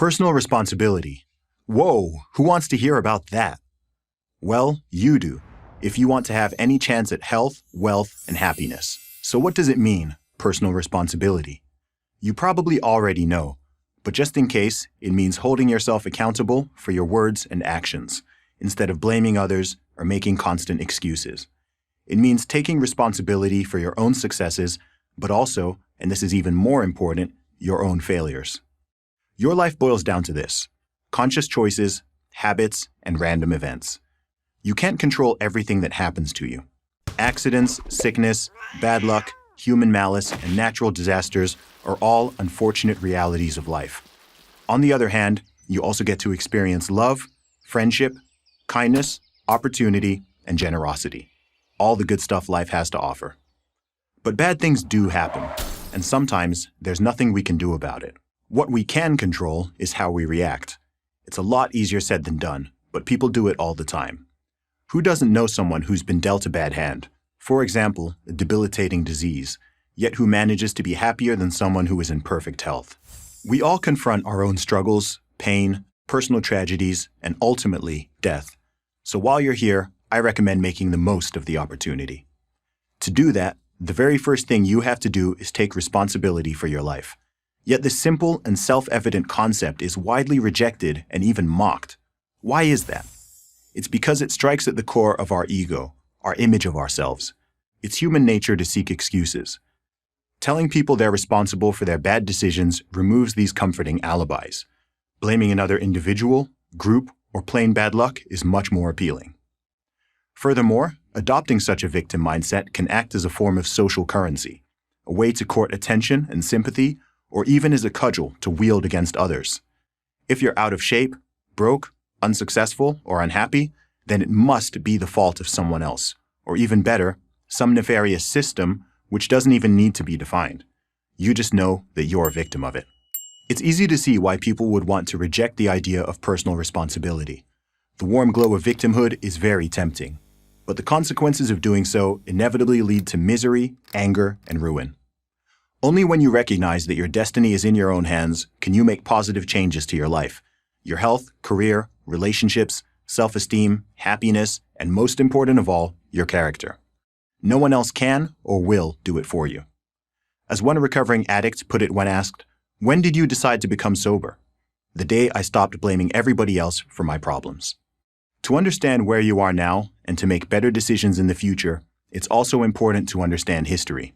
Personal responsibility. Whoa, who wants to hear about that? Well, you do, if you want to have any chance at health, wealth, and happiness. So what does it mean, personal responsibility? You probably already know, but just in case, it means holding yourself accountable for your words and actions, instead of blaming others or making constant excuses. It means taking responsibility for your own successes, but also, and this is even more important, your own failures. Your life boils down to this: conscious choices, habits, and random events. You can't control everything that happens to you. Accidents, sickness, bad luck, human malice, and natural disasters are all unfortunate realities of life. On the other hand, you also get to experience love, friendship, kindness, opportunity, and generosity. All the good stuff life has to offer. But bad things do happen, and sometimes there's nothing we can do about it. What we can control is how we react. It's a lot easier said than done, but people do it all the time. Who doesn't know someone who's been dealt a bad hand? For example, a debilitating disease, yet who manages to be happier than someone who is in perfect health. We all confront our own struggles, pain, personal tragedies, and ultimately, death. So while you're here, I recommend making the most of the opportunity. To do that, the very first thing you have to do is take responsibility for your life. Yet this simple and self-evident concept is widely rejected and even mocked. Why is that? It's because it strikes at the core of our ego, our image of ourselves. It's human nature to seek excuses. Telling people they're responsible for their bad decisions removes these comforting alibis. Blaming another individual, group, or plain bad luck is much more appealing. Furthermore, adopting such a victim mindset can act as a form of social currency, a way to court attention and sympathy, or even as a cudgel to wield against others. If you're out of shape, broke, unsuccessful, or unhappy, then it must be the fault of someone else, or even better, some nefarious system which doesn't even need to be defined. You just know that you're a victim of it. It's easy to see why people would want to reject the idea of personal responsibility. The warm glow of victimhood is very tempting, but the consequences of doing so inevitably lead to misery, anger, and ruin. Only when you recognize that your destiny is in your own hands can you make positive changes to your life, your health, career, relationships, self-esteem, happiness, and most important of all, your character. No one else can or will do it for you. As one recovering addict put it when asked, "When did you decide to become sober?" "The day I stopped blaming everybody else for my problems." To understand where you are now and to make better decisions in the future, it's also important to understand history.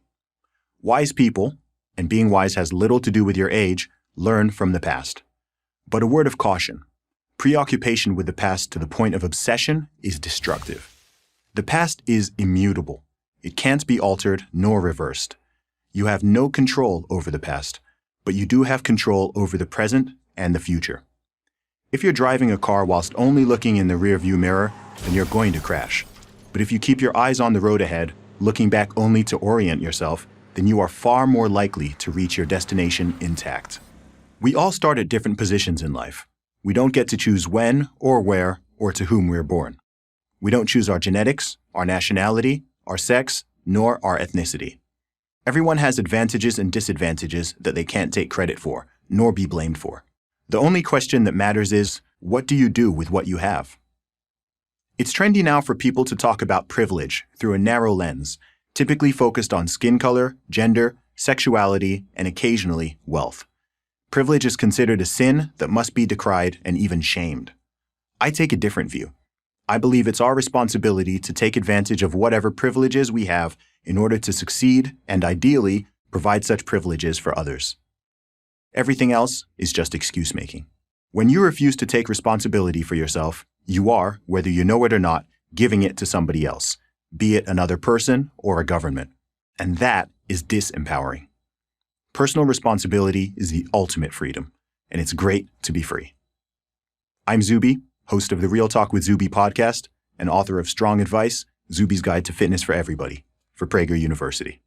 Wise people, and being wise has little to do with your age, learn from the past. But a word of caution: preoccupation with the past to the point of obsession is destructive. The past is immutable. It can't be altered nor reversed. You have no control over the past, but you do have control over the present and the future. If you're driving a car whilst only looking in the rearview mirror, then you're going to crash. But if you keep your eyes on the road ahead, looking back only to orient yourself, then you are far more likely to reach your destination intact. We all start at different positions in life. We don't get to choose when or where or to whom we're born. We don't choose our genetics, our nationality, our sex, nor our ethnicity. Everyone has advantages and disadvantages that they can't take credit for, nor be blamed for. The only question that matters is, what do you do with what you have? It's trendy now for people to talk about privilege through a narrow lens, typically focused on skin color, gender, sexuality, and occasionally wealth. Privilege is considered a sin that must be decried and even shamed. I take a different view. I believe it's our responsibility to take advantage of whatever privileges we have in order to succeed and, ideally, provide such privileges for others. Everything else is just excuse-making. When you refuse to take responsibility for yourself, you are, whether you know it or not, giving it to somebody else, be it another person or a government. And that is disempowering. Personal responsibility is the ultimate freedom, and it's great to be free. I'm Zuby, host of the Real Talk with Zuby podcast and author of Strong Advice, Zuby's Guide to Fitness for Everybody, for Prager University.